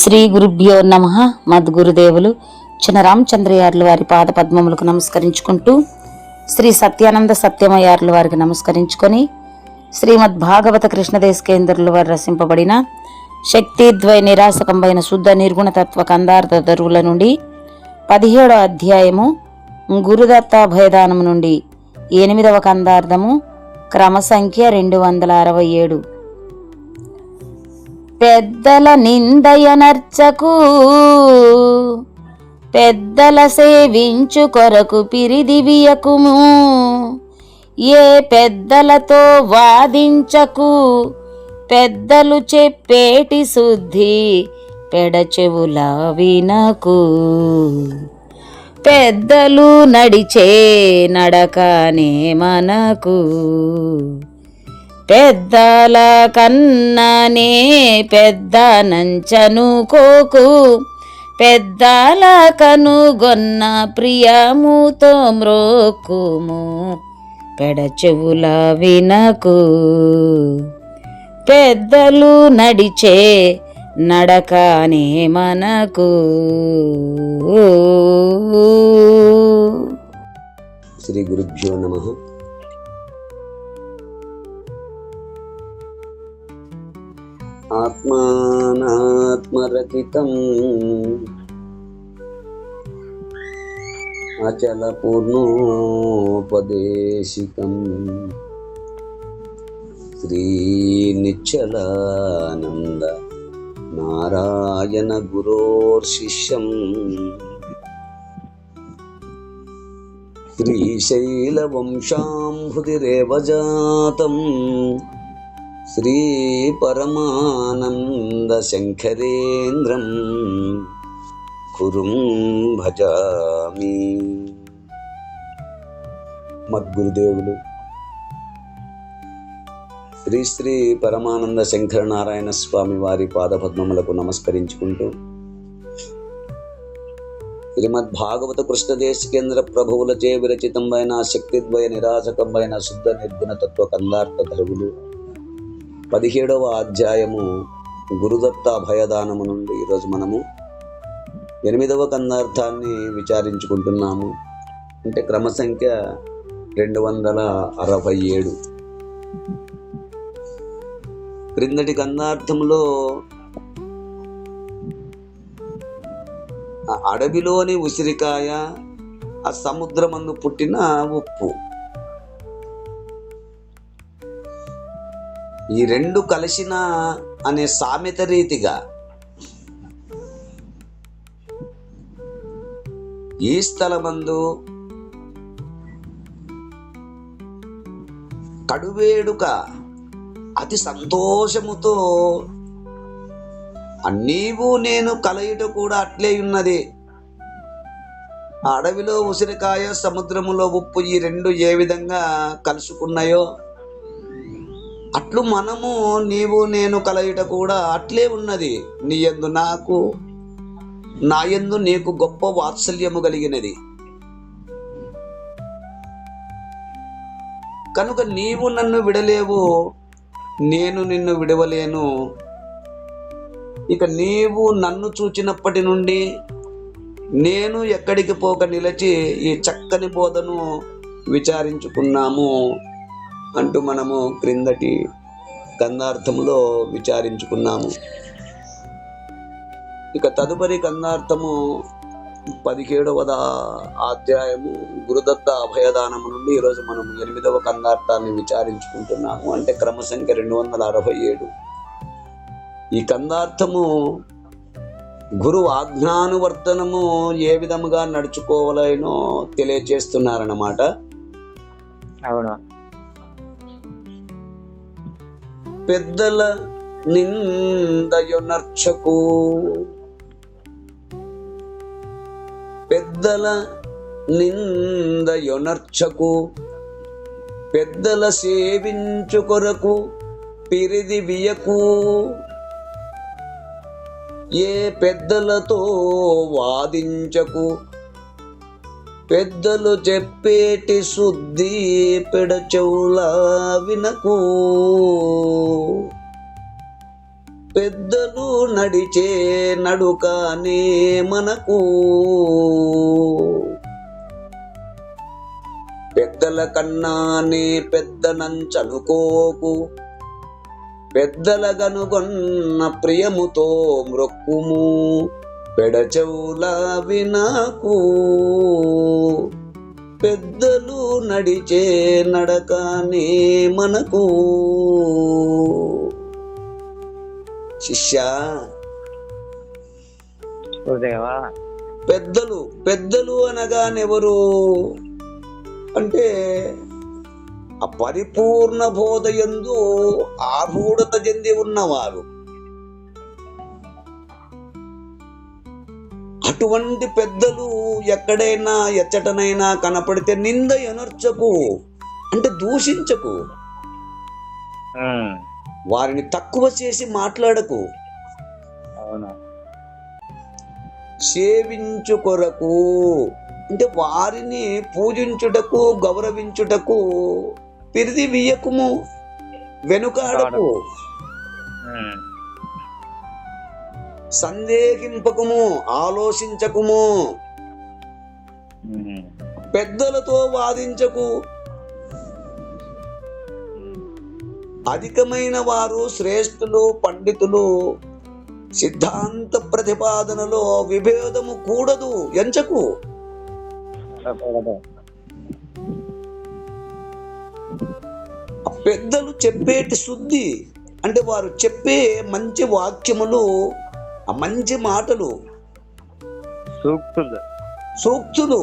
శ్రీ గురుభ్యో నమః. మద్గురుదేవులు చినరామచంద్రయార్ల వారి పాద పద్మములకు నమస్కరించుకుంటూ, శ్రీ సత్యానంద సత్యమయార్ల వారికి నమస్కరించుకొని, శ్రీమద్ భాగవత కృష్ణదేశకేంద్రుల వారు రచింపబడిన శక్తిద్వయ నిరాసకంబైన శుద్ధ నిర్గుణతత్వ కందార్థ దరువుల నుండి 17వ అధ్యాయము గురుదత్తాభయదానము నుండి 8వ కందార్థము క్రమ సంఖ్య 267. పెద్దల నిందయనర్చకు పెద్దల సేవించు కొరకు పిరిదివియకుము, ఏ పెద్దలతో వాదించకు పెద్దలు చెప్పేటి శుద్ధి పెడచెవుల వినకు. పెద్దలు నడిచే నడకనే మనకు, పెద్దల కన్ననే పెద్ద నంచనుకోకు, పెద్దల కనుగొన్న ప్రియముతో మ్రోక్కుము పెడచెవుల వినకు. పెద్దలు నడిచే నడకనే మనకు. శ్రీ గురుభ్యో నమః. ఆత్మానాత్మరచితం అచల పూర్ణోపదేశికం శ్రీ నిశ్చలానంద నారాయణ గురోర్శిష్యం శ్రీశైల వంశాంభృతిరేవ జాతం శ్రీ పరమానంద శంకరేంద్రం కురుం భజామి. మద్గురుదేవులు శ్రీ శ్రీ పరమానంద శంకరనారాయణ స్వామి వారి పాదపద్మములకు నమస్కరించుకుంటూ, శ్రీమద్ భాగవత కృష్ణదేశకేంద్ర ప్రభువులచే విరచితంబైన శక్తిద్వయ నిరాసకంబైన శుద్ధ నిర్గుణ తత్వ కందార్థ ధరువులు 17వ అధ్యాయము గురుదత్త అభయదానము నుండి ఈరోజు మనము 8వ కందార్థాన్ని విచారించుకుంటున్నాము. అంటే క్రమ సంఖ్య 267. క్రిందటి కందార్థంలో ఆ అడవిలోని ఉసిరికాయ, ఆ సముద్రమందు పుట్టిన ఉప్పు, ఈ రెండు కలిసిన అనే సామెత రీతిగా ఈ స్థలమందు కడువేడుక అతి సంతోషముతో నీవు నేను కలయిట కూడా అట్లే ఉన్నది. ఆ అడవిలో ఉసిరికాయ, సముద్రములో ఉప్పు, ఈ రెండు ఏ విధంగా కలుసుకున్నాయో అట్లు మనము నీవు నేను కలయిట కూడా అట్లే ఉన్నది. నీ యందు నాకు, నా యందు నీకు గొప్ప వాత్సల్యము కలిగినది. కనుక నీవు నన్ను విడలేవు, నేను నిన్ను విడవలేను. ఇక నీవు నన్ను చూచినప్పటి నుండి నేను ఎక్కడికి పోక నిలిచి ఈ చక్కని బోధను విచారించుకున్నాము అంటూ మనము క్రిందటి కందార్థములో విచారించుకున్నాము. ఇక తదుపరి కందార్థము 17వ అధ్యాయము గురుదత్త అభయదానము నుండి ఈరోజు మనం 8వ కందార్థాన్ని విచారించుకుంటున్నాము. అంటే క్రమ సంఖ్య 267. ఈ కందార్థము గురు ఆజ్ఞానువర్తనము ఏ విధముగా నడుచుకోవాలనో తెలియచేస్తున్నారన్నమాట. అవును. పెద్దల నిందయొనర్చకు, పెద్దల నిందయొనర్చకు పెద్దల సేవించు కొరకు పిరిదివియకు, ఏ పెద్దలతో వాదించకు పెద్దలు చెప్పేటి శుద్ధి పెడచెవుల వినకు. పెద్దలు నడిచే నడుకనే మనకు. పెద్దల కన్నానే పెద్దనంచనుకోకు, పెద్దల గనుగొన్న ప్రియముతో మ్రొక్కుము, పెడచెవుల వినకు. పెద్దలు నడిచే నడకనే మనకు. శిష్య, గురుదేవా, పెద్దలు అనగానెవరు అంటే ఆ పరిపూర్ణ బోధయందు ఆరూఢత చెంది ఉన్నవారు. అటువంటి పెద్దలు ఎక్కడైనా ఎచ్చటనైనా కనపడితే నింద ఎనర్చకు, అంటే దూషించకు, వారిని తక్కువ చేసి మాట్లాడకు. అవును. సేవించు కొరకు అంటే వారిని పూజించుటకు గౌరవించుటకు పిరిది వియ్యకుము, వెనుకాడకు, సందేహింపకుము, ఆలోచించకుము, పెద్దలతో వాదించకు. అధికమైన వారు శ్రేష్ఠులు, పండితులు సిద్ధాంత ప్రతిపాదనలో విభేదము కూడదు ఎంచకు. పెద్దలు చెప్పేటి శుద్ధి అంటే వారు చెప్పే మంచి వాక్యములు, ఆ మంచి మాటలు, సూక్తులు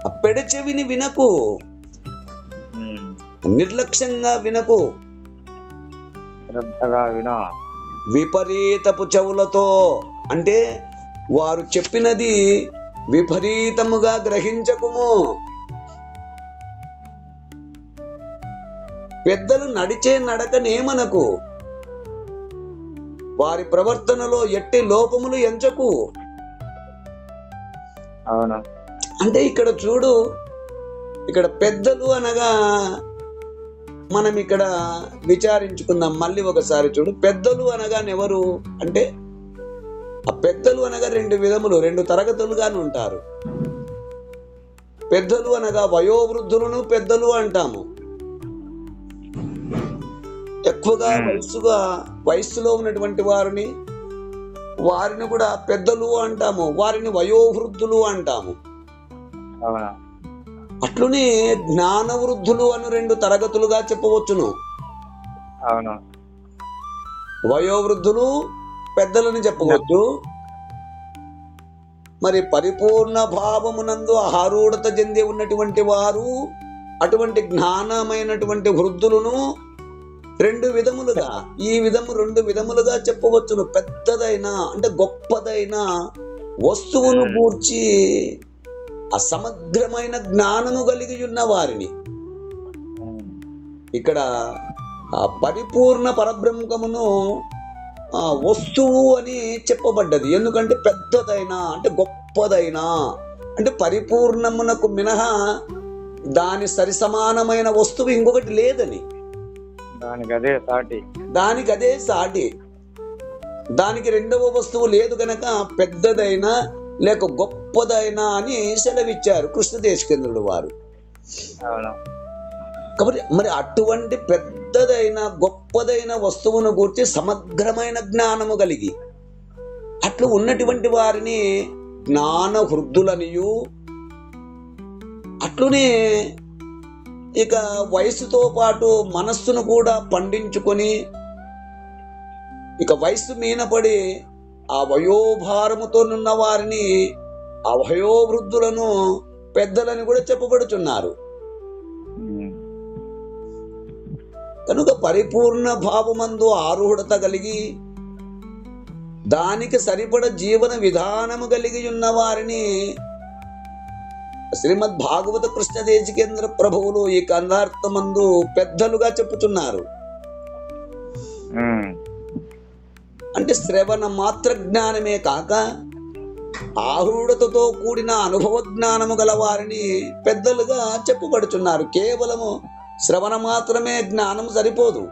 ఆ పెడచెవిని వినకు, నిర్లక్ష్యంగా వినకు. విపరీతపు చెవులతో అంటే వారు చెప్పినది విపరీతముగా గ్రహించకుము. పెద్దలు నడిచే నడకనేమనకు, వారి ప్రవర్తనలో ఎట్టి లోపములు ఎంచకు. అవునా? అంటే ఇక్కడ చూడు, ఇక్కడ పెద్దలు అనగా మనం ఇక్కడ విచారించుకుందాం. మళ్ళీ ఒకసారి చూడు, పెద్దలు అనగా ఎవరు అంటే ఆ పెద్దలు అనగా రెండు విధములు, రెండు తరగతులుగాను ఉంటారు. పెద్దలు అనగా వయోవృద్ధులను పెద్దలు అంటాము. ఎక్కువగా వయస్సులో ఉన్నటువంటి వారిని కూడా పెద్దలు అంటాము, వారిని వయోవృద్ధులు అంటాము. అట్లునే జ్ఞాన వృద్ధులు అను రెండు తరగతులుగా చెప్పవచ్చును. వయోవృద్ధులు పెద్దలని చెప్పవచ్చు. మరి పరిపూర్ణ భావమునందు ఆరూఢత చెంది ఉన్నటువంటి వారు అటువంటి జ్ఞానమైనటువంటి వృద్ధులను రెండు విధములుగా, రెండు విధములుగా చెప్పవచ్చును. పెద్దదైన అంటే గొప్పదైన వస్తువును గూర్చి అసమగ్రమైన జ్ఞానము కలిగి ఉన్న వారిని. ఇక్కడ ఆ పరిపూర్ణ పరబ్రహ్మమును వస్తువు అని చెప్పబడ్డది. ఎందుకంటే పెద్దదైనా అంటే గొప్పదైనా అంటే పరిపూర్ణమునకు మినహా దాని సరి సమానమైన వస్తువు ఇంకొకటి లేదని, దానికి అదే సాటి, దానికి రెండవ వస్తువు లేదు గనక పెద్దదైనా లేక గొప్పదైనా అని సెలవిచ్చారు కృష్ణదేశికేంద్రుడు వారు. కాబట్టి మరి అటువంటి పెద్దదైన గొప్పదైన వస్తువును గురించి సమగ్రమైన జ్ఞానము కలిగి అట్లు ఉన్నటువంటి వారిని జ్ఞాన వృద్ధులనియు, అట్లునే ఇక వయసుతో పాటు మనస్సును కూడా పండించుకొని ఇక వయస్సు మీనపడి ఆ వయోభారముతో నున్న వారిని ఆ వయోవృద్ధులను పెద్దలని కూడా చెప్పబడుచున్నారు. కనుక పరిపూర్ణ భావమందు ఆరూఢత కలిగి దానికి సరిపడ జీవన విధానము కలిగి ఉన్న వారిని శ్రీమద్ భాగవత కృష్ణదేశికేంద్ర ప్రభువులు ఈ కందార్థమందు పెద్దలుగా చెప్పుచున్నారు. అంటే శ్రవణ మాత్ర జ్ఞానమే కాక ఆరూఢతతో కూడిన అనుభవ జ్ఞానము గల వారిని పెద్దలుగా చెప్పబడుచున్నారు. కేవలము శ్రవణ మాత్రమే జ్ఞానం సరిపోదు.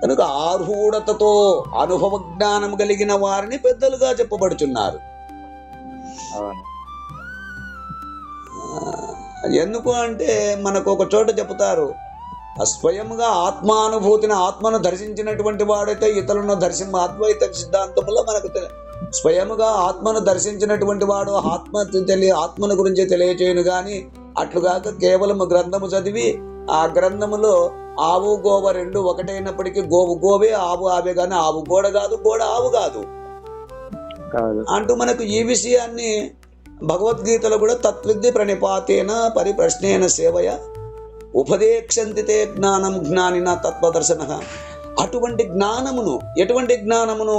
కనుక ఆరూఢతతో అనుభవ జ్ఞానం కలిగిన వారిని పెద్దలుగా చెప్పబడుచున్నారు. అవును. ఎందుకు అంటే మనకు ఒక చోట చెబుతారు, స్వయంగా ఆత్మానుభూతిని ఆత్మను దర్శించినటువంటి వాడైతే ఇతరులను అద్వైత సిద్ధాంతంలో మనకు స్వయముగా ఆత్మను దర్శించినటువంటి వాడు ఆత్మను గురించి తెలియచేయను గాని అట్లుగాక కేవలం గ్రంథము చదివి ఆ గ్రంథములో ఆవు గోవ రెండు ఒకటైనప్పటికీ గోవు గోవే ఆవు ఆవే గాని ఆవు గోడ కాదు గోడ ఆవు కాదు అంటూ మనకు ఈ విషయాన్ని భగవద్గీతలో కూడా తత్విద్ది ప్రణిపాతేన పరిప్రశ్నేన సేవయ ఉపదేక్షంతితే జ్ఞానం జ్ఞానిన తత్వదర్శన. అటువంటి జ్ఞానమును, ఎటువంటి జ్ఞానమును?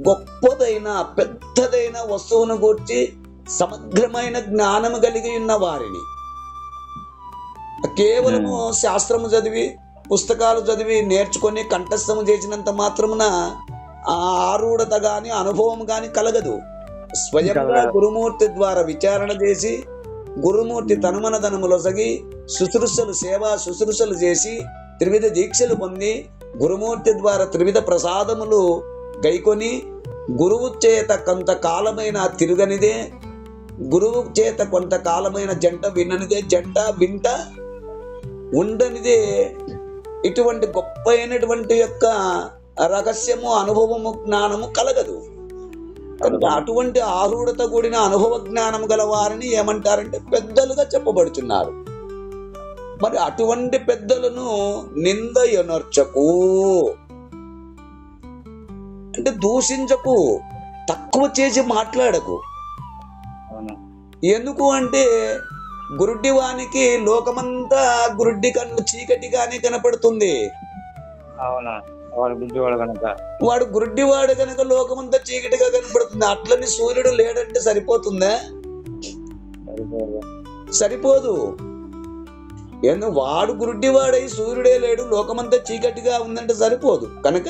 గొప్పదైన పెద్దదైన వస్తువును గూర్చి సమగ్రమైన జ్ఞానము కలిగి ఉన్న వారిని. కేవలము శాస్త్రము చదివి పుస్తకాలు చదివి నేర్చుకొని కంఠస్థము చేసినంత మాత్రమున ఆ ఆరూఢత గాని అనుభవం గాని కలగదు. స్వయంగా గురుమూర్తి ద్వారా విచారణ చేసి గురుమూర్తి తనుమనదనములొసగి సేవా శుశ్రూషలు చేసి త్రివిధ దీక్షలు పొంది గురుమూర్తి ద్వారా త్రివిధ ప్రసాదములు గైకొని గురువు చేత కొంతకాలమైన తిరుగనిదే, గురువు చేత కొంతకాలమైన జంట వింట ఉండనిదే ఇటువంటి గొప్ప అయినటువంటి యొక్క రహస్యము అనుభవము జ్ఞానము కలగదు. కనుక అటువంటి ఆరూఢత కూడిన అనుభవ జ్ఞానం గల వారిని ఏమంటారంటే పెద్దలుగా చెప్పబడుతున్నారు. మరి అటువంటి పెద్దలను నిందయనర్చకు అంటే దూషించకు, తక్కువ చేసి మాట్లాడకు. ఎందుకు అంటే గురుడ్డివానికి లోకమంతా గురుడ్డి కన్ను చీకటిగానే కనపడుతుంది. వాడు గురుడ్డివాడు కనుక లోకమంతా చీకటిగా కనపడుతుంది. అట్లని సూర్యుడు లేడంటే సరిపోతుందా? సరిపోదు. వాడు గురుడ్డివాడై సూర్యుడే లేడు లోకమంతా చీకటిగా ఉందంటే సరిపోదు. కనుక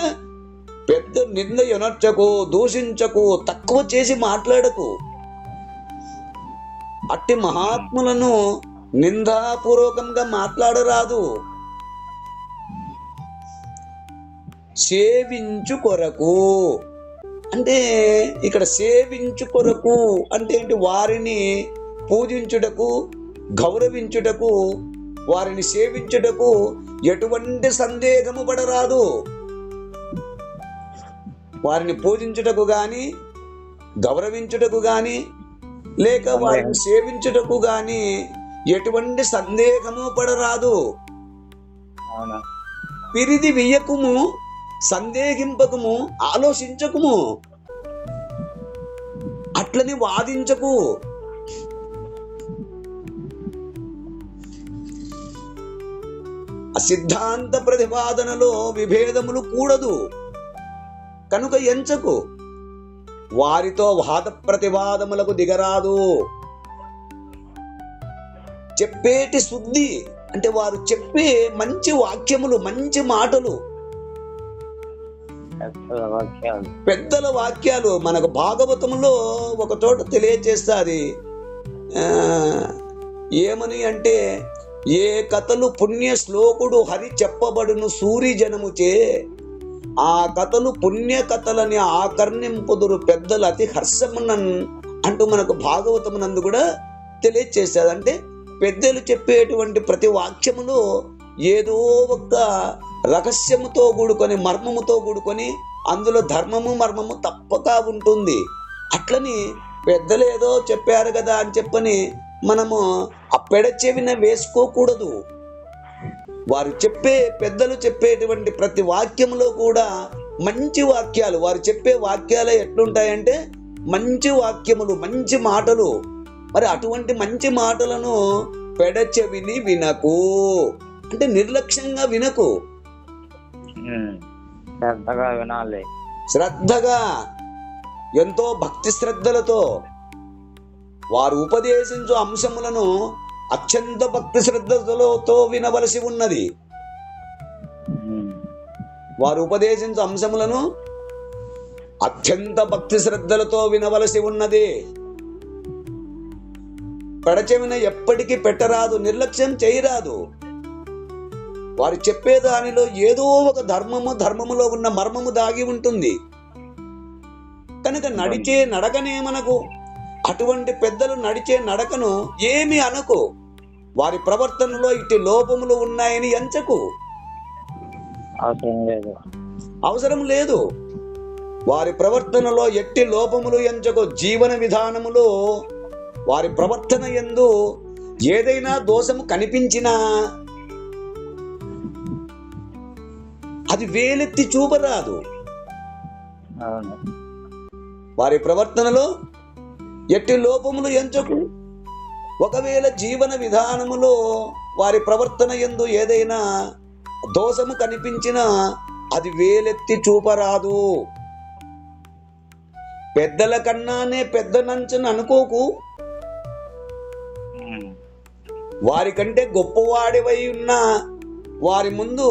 పెద్ద నిందయనర్చకు, దూషించకు, తక్కువ చేసి మాట్లాడకు. అట్టి మహాత్ములను నిందాపూర్వకంగా మాట్లాడరాదు. సేవించు కొరకు అంటే ఇక్కడ సేవించు కొరకు అంటే ఏంటి? వారిని పూజించుటకు, గౌరవించుటకు, వారిని సేవించుటకు ఎటువంటి సందేహము పడరాదు. వారిని పూజించుటకు గాని, గౌరవించుటకు గాని, లేక వారిని సేవించుటకు గాని ఎటువంటి సందేహము పడరాదు. పిరిది వియ్యకుము, సందేహింపకము, ఆలోచించకుము, అట్లని వాదించకు. సిద్ధాంత ప్రతిపాదనలో విభేదములు కూడదు కనుక ఎంచకు. వారితో వాద ప్రతివాదములకు దిగరాదు. చెప్పేటి శుద్ధి అంటే వారు చెప్పే మంచి వాక్యములు, మంచి మాటలు, పెద్దల వాక్యాలు మనకు భాగవతంలో ఒక చోట తెలియచేస్తుంది. ఏమని అంటే, ఏ కథలు పుణ్య శ్లోకుడు హరి చెప్పబడును సూరి జనముచే, ఆ కథలు పుణ్య కథలని ఆకర్ణింపుదురు పెద్దలు అతి హర్షమునన్ అంటూ మనకు భాగవతమునందు కూడా తెలియచేస్తుంది. అంటే పెద్దలు చెప్పేటువంటి ప్రతి వాక్యములో ఏదో ఒక రహస్యముతో కూడుకొని, మర్మముతో కూడుకొని, అందులో ధర్మము మర్మము తప్పక ఉంటుంది. అట్లని పెద్దలు ఏదో చెప్పారు కదా అని చెప్పని మనము అప్పెడ చెవిన వేసుకోకూడదు. వారు పెద్దలు చెప్పేటువంటి ప్రతి వాక్యములో కూడా మంచి వాక్యాలు, వారు చెప్పే వాక్యాలు ఎట్లుంటాయంటే మంచి వాక్యములు, మంచి మాటలు. మరి అటువంటి మంచి మాటలను పెడచెవిని వినకు అంటే నిర్లక్ష్యంగా వినకు, శ్రద్ధగా వినాలి. శ్రద్ధగా ఎంతో భక్తి శ్రద్ధలతో వారు ఉపదేశించు అంశములను అత్యంత భక్తి శ్రద్ధలతో వినవలసి ఉన్నది. వారు ఉపదేశించు అంశములను అత్యంత భక్తి శ్రద్ధలతో వినవలసి ఉన్నది. పెడచెవిన ఎప్పటికీ పెట్టరాదు, నిర్లక్ష్యం చేయరాదు. వారు చెప్పే దానిలో ఏదో ఒక ధర్మములో ఉన్న మర్మము దాగి ఉంటుంది కనుక నడిచే నడకనే మనకు. అటువంటి పెద్దలు నడిచే నడకను ఏమి అనకు, వారి ప్రవర్తనలో ఇట్టి లోపములు ఉన్నాయని ఎంచకు, అవసరం లేదు. వారి ప్రవర్తనలో ఎట్టి లోపములు ఎంచకు. జీవన విధానములో వారి ప్రవర్తన యందు ఏదైనా దోషము కనిపించినా అది వేలెత్తి చూపరాదు. వారి ప్రవర్తనలో ఎట్టి లోపములు ఎంచకు. ఒకవేళ జీవన విధానములో వారి ప్రవర్తన యందు ఏదైనా దోషము కనిపించినా అది వేలెత్తి చూపరాదు. పెద్దల కన్నానే పెద్దనంచని అనుకోకు. వారికంటే గొప్పవాడివై ఉన్నా వారి ముందు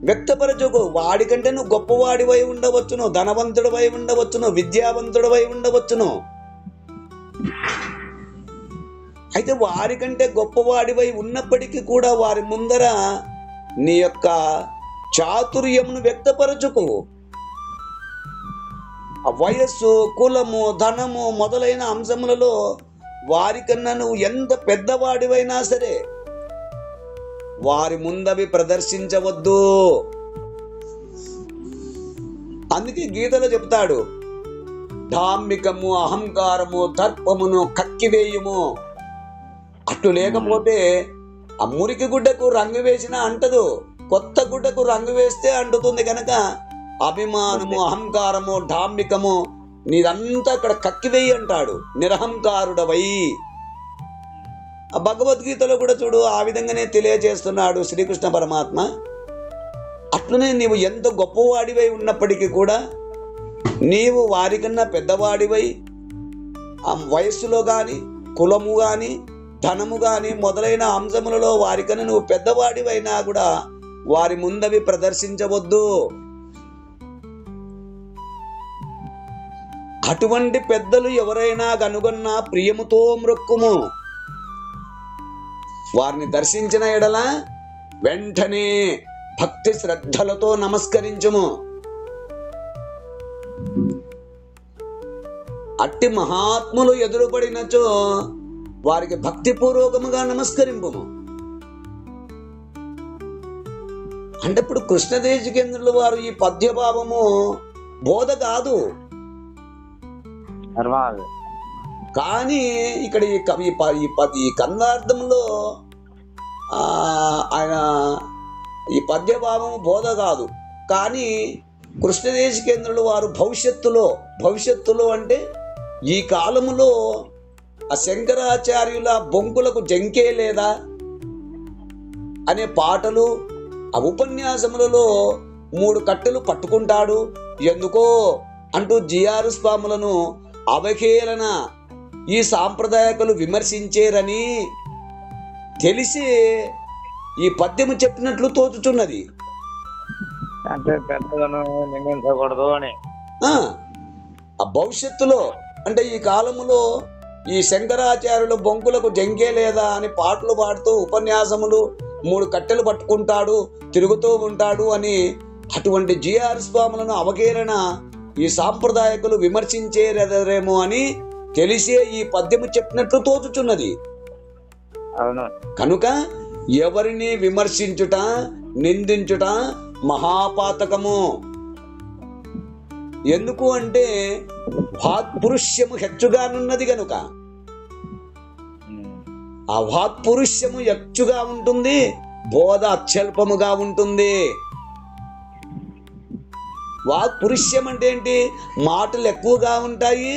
వ్యక్తపరచుకో. వాడికంటే నువ్వు గొప్పవాడివై ఉండవచ్చును, ధనవంతుడివై ఉండవచ్చును, విద్యావంతుడివై ఉండవచ్చును. అయితే వారికంటే గొప్పవాడివై ఉన్నప్పటికీ కూడా వారి ముందర నీ యొక్క చాతుర్యమును వ్యక్తపరచుకో. వయస్సు, కులము, ధనము మొదలైన అంశములలో వారికన్నా నువ్వు ఎంత పెద్దవాడివైనా సరే వారి ముందవి ప్రదర్శించవద్దు. అందుకే గీతలో చెప్తాడు, ధార్మికము, అహంకారము, దర్పమును కక్కివేయుము. అట్లు లేకపోతే ఆ మురికి గుడ్డకు రంగు వేసినా అంటదు, కొత్త గుడ్డకు రంగు వేస్తే అంటుతుంది. కనుక అభిమానము, అహంకారము, డాంబికము నీదంతా అక్కడ కక్కివేయి అంటాడు. నిరహంకారుడవై. ఆ భగవద్గీతలో కూడా చూడు, ఆ విధంగానే తెలియజేస్తున్నాడు శ్రీకృష్ణ పరమాత్మ. అట్లనే నీవు ఎంత గొప్పవాడివై ఉన్నప్పటికీ కూడా నీవు వారికన్నా పెద్దవాడివై ఆ వయస్సులో కానీ, కులము కానీ, ధనము కానీ మొదలైన అంశములలో వారికన్నా నువ్వు పెద్దవాడివైనా కూడా వారి ముందవి ప్రదర్శించవద్దు. అటువంటి పెద్దలు ఎవరైనా కనుగొన్నా ప్రియముతో మ్రొక్కుము. వారిని దర్శించిన ఎడల వెంటనే భక్తి శ్రద్ధలతో నమస్కరించుము. అట్టి మహాత్ములు ఎదురుపడినచో వారికి భక్తిపూర్వకముగా నమస్కరింపుము. అంటే ఇప్పుడు కృష్ణదేశికేంద్రులు వారు ఈ పద్యభావము బోధ కాదు, కానీ ఇక్కడ ఈ కందార్థంలో ఆయన ఈ పద్యభావము బోధ కాదు, కానీ కృష్ణదేశికేంద్రులు వారు భవిష్యత్తులో అంటే ఈ కాలములో ఆ శంకరాచార్యుల బొంకులకు జంకే లేదా అనే పాటలు, ఆ ఉపన్యాసములలో 3 కట్టెలు పట్టుకుంటాడు ఎందుకో అంటూ జిఆర్ స్వాములను అవహేళన ఈ సాంప్రదాయకులు విమర్శించేరని తెలిసి ఈ పద్యము చెప్పినట్లు తోచుచున్నది. అంటే పెద్దలను నిందించకూడదు అని. ఆ భవిష్యత్తులో అంటే ఈ కాలములో ఈ శంకరాచార్యులు బొంకులకు జంకే లేదా అని పాటలు పాడుతూ ఉపన్యాసములు 3 కట్టెలు పట్టుకుంటాడు, తిరుగుతూ ఉంటాడు అని అటువంటి జిఆర్ స్వాములను అవహేళన ఈ సాంప్రదాయకులు విమర్శించేరేమో అని తెలిసే ఈ పద్యము చెప్పినట్లు తోచుచున్నది. కనుక ఎవరిని విమర్శించుట, నిందించుట మహాపాతకము. ఎందుకు అంటే వాక్పురుష్యము హెచ్చుగానున్నది కనుక. ఆ వాక్పురుష్యము హెచ్చుగా ఉంటుంది, బోధ అత్యల్పముగా ఉంటుంది. వాక్పురుష్యం అంటే ఏంటి? మాటలు ఎక్కువగా ఉంటాయి,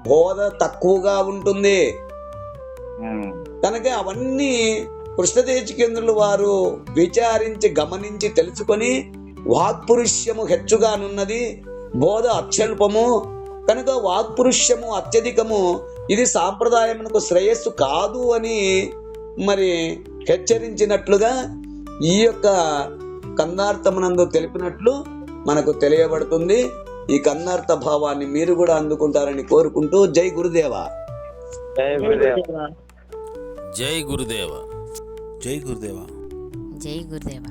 బోధ తక్కువగా ఉంటుంది. కనుక అవన్నీ కృష్ణదేశికేంద్రులు వారు విచారించి గమనించి తెలుసుకొని వాక్పురుష్యము హెచ్చుగానున్నది, బోధ అత్యల్పము కనుక వాక్పురుష్యము అత్యధికము, ఇది సాంప్రదాయమునకు శ్రేయస్సు కాదు అని మరి హెచ్చరించినట్లుగా ఈ యొక్క కందార్థమునందు తెలిపినట్లు మనకు తెలియబడుతుంది. ఈ కందార్థ భావాన్ని మీరు కూడా అందుకుంటారని కోరుకుంటూ జై గురుదేవ. జై గురుదేవ. జై గురుదేవ. జై గురుదేవ. జై గురుదేవ.